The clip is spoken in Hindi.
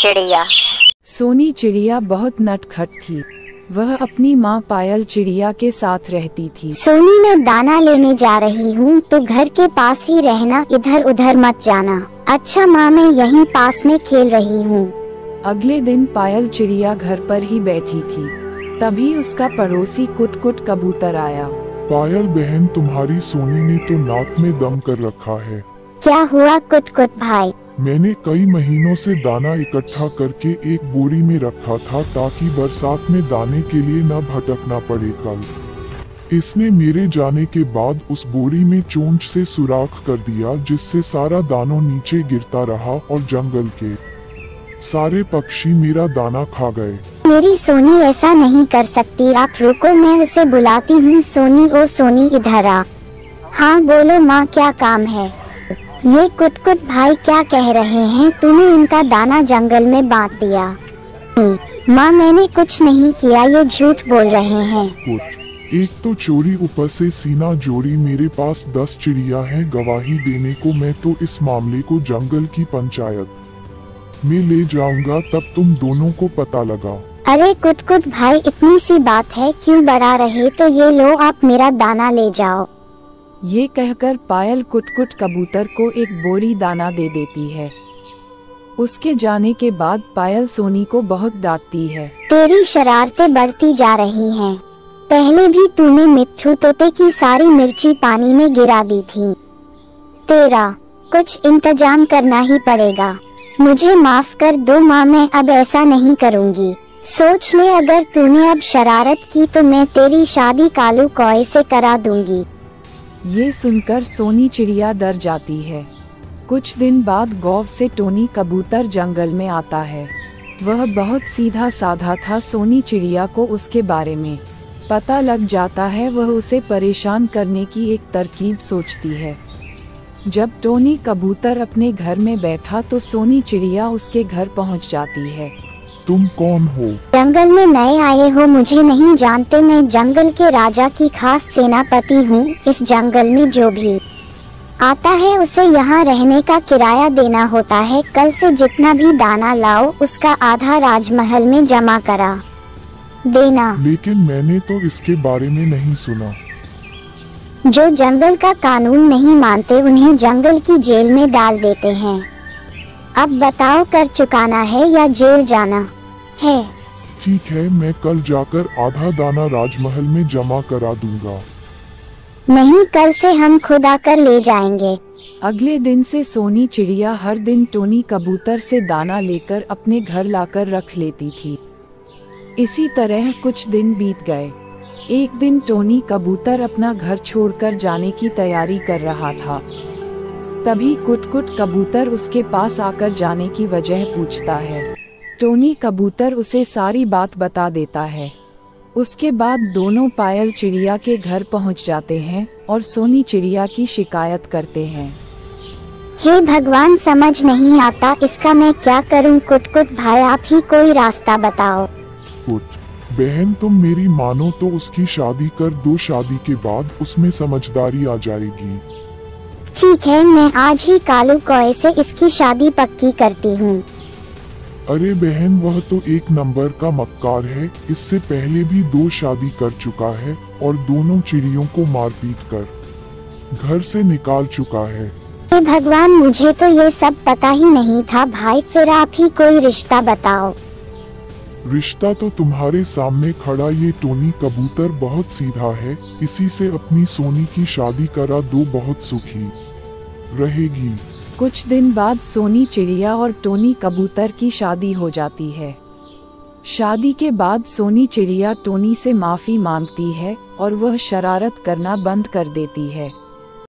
चिड़िया। सोनी चिड़िया बहुत नटखट थी। वह अपनी माँ पायल चिड़िया के साथ रहती थी। सोनी, मैं दाना लेने जा रही हूँ, तो घर के पास ही रहना, इधर उधर मत जाना। अच्छा माँ, मैं यहीं पास में खेल रही हूँ। अगले दिन पायल चिड़िया घर पर ही बैठी थी। तभी उसका पड़ोसी कुट कुट कबूतर आया। पायल बहन, तुम्हारी सोनी ने तो नाक में दम कर रखा है। क्या हुआ कुट कुट भाई? मैंने कई महीनों से दाना इकट्ठा करके एक बोरी में रखा था ताकि बरसात में दाने के लिए न भटकना पड़े। कल इसने मेरे जाने के बाद उस बोरी में चोंच से सुराख कर दिया, जिससे सारा दाना नीचे गिरता रहा और जंगल के सारे पक्षी मेरा दाना खा गए। मेरी सोनी ऐसा नहीं कर सकती, आप रुको, मैं उसे बुलाती हूँ। सोनी, ओ सोनी, इधर आ। हाँ बोलो माँ, क्या काम है? ये कुट कुट भाई क्या कह रहे हैं, तूने इनका दाना जंगल में बांट दिया? माँ, मैंने कुछ नहीं किया, ये झूठ बोल रहे हैं। कुट, एक तो चोरी, ऊपर से सीना जोड़ी। मेरे पास 10 चिड़िया हैं गवाही देने को। मैं तो इस मामले को जंगल की पंचायत में ले जाऊंगा, तब तुम दोनों को पता लगा। अरे कुट कुट भाई, इतनी सी बात है, क्यों बढ़ा रहे? तो ये लो, आप मेरा दाना ले जाओ। ये कहकर पायल कुट कुट कबूतर को एक बोरी दाना दे देती है। उसके जाने के बाद पायल सोनी को बहुत डांटती है। तेरी शरारतें बढ़ती जा रही हैं। पहले भी तूने मिट्ठू तोते की सारी मिर्ची पानी में गिरा दी थी। तेरा कुछ इंतजाम करना ही पड़ेगा। मुझे माफ कर दो माँ, मैं अब ऐसा नहीं करूँगी। सोच ले, अगर तूने अब शरारत की तो मैं तेरी शादी कालू कौए से करा दूंगी। ये सुनकर सोनी चिड़िया डर जाती है। कुछ दिन बाद गौव से टोनी कबूतर जंगल में आता है। वह बहुत सीधा साधा था। सोनी चिड़िया को उसके बारे में पता लग जाता है। वह उसे परेशान करने की एक तरकीब सोचती है। जब टोनी कबूतर अपने घर में बैठा तो सोनी चिड़िया उसके घर पहुंच जाती है। तुम कौन हो? जंगल में नए आए हो, मुझे नहीं जानते। मैं जंगल के राजा की खास सेनापति हूँ। इस जंगल में जो भी आता है उसे यहाँ रहने का किराया देना होता है। कल से जितना भी दाना लाओ उसका आधा राजमहल में जमा करा देना। लेकिन मैंने तो इसके बारे में नहीं सुना। जो जंगल का कानून नहीं मानते उन्हें जंगल की जेल में डाल देते हैं। अब बताओ, कर चुकाना है या जेल जाना है? ठीक है, मैं कल जाकर आधा दाना राजमहल में जमा करा दूंगा। नहीं, कल से हम खुद आकर ले जाएंगे। अगले दिन से सोनी चिड़िया हर दिन टोनी कबूतर से दाना लेकर अपने घर लाकर रख लेती थी। इसी तरह कुछ दिन बीत गए। एक दिन टोनी कबूतर अपना घर छोड़कर जाने की तैयारी कर रहा था। तभी कुट कुट कबूतर उसके पास आकर जाने की वजह पूछता है। टोनी कबूतर उसे सारी बात बता देता है। उसके बाद दोनों पायल चिड़िया के घर पहुंच जाते हैं और सोनी चिड़िया की शिकायत करते हैं। हे भगवान, समझ नहीं आता, इसका मैं क्या करूं? कुट कुट भाई, आप ही कोई रास्ता बताओ। कुट बहन, तुम मेरी मानो तो उसकी शादी कर दो। शादी के बाद उसमें समझदारी आ जाएगी। ठीक है, मैं आज ही कालू कौए से इसकी शादी पक्की करती हूँ। अरे बहन, वह तो एक नंबर का मक्कार है। इससे पहले भी 2 शादी कर चुका है और दोनों चिड़ियों को मारपीट कर घर से निकाल चुका है। हे भगवान, मुझे तो ये सब पता ही नहीं था भाई। फिर आप ही कोई रिश्ता बताओ। रिश्ता तो तुम्हारे सामने खड़ा। ये टोनी कबूतर बहुत सीधा है, इसी से अपनी सोनी की शादी करा दो, बहुत सुखी रहेगी। कुछ दिन बाद सोनी चिड़िया और टोनी कबूतर की शादी हो जाती है। शादी के बाद सोनी चिड़िया टोनी से माफी मांगती है और वह शरारत करना बंद कर देती है।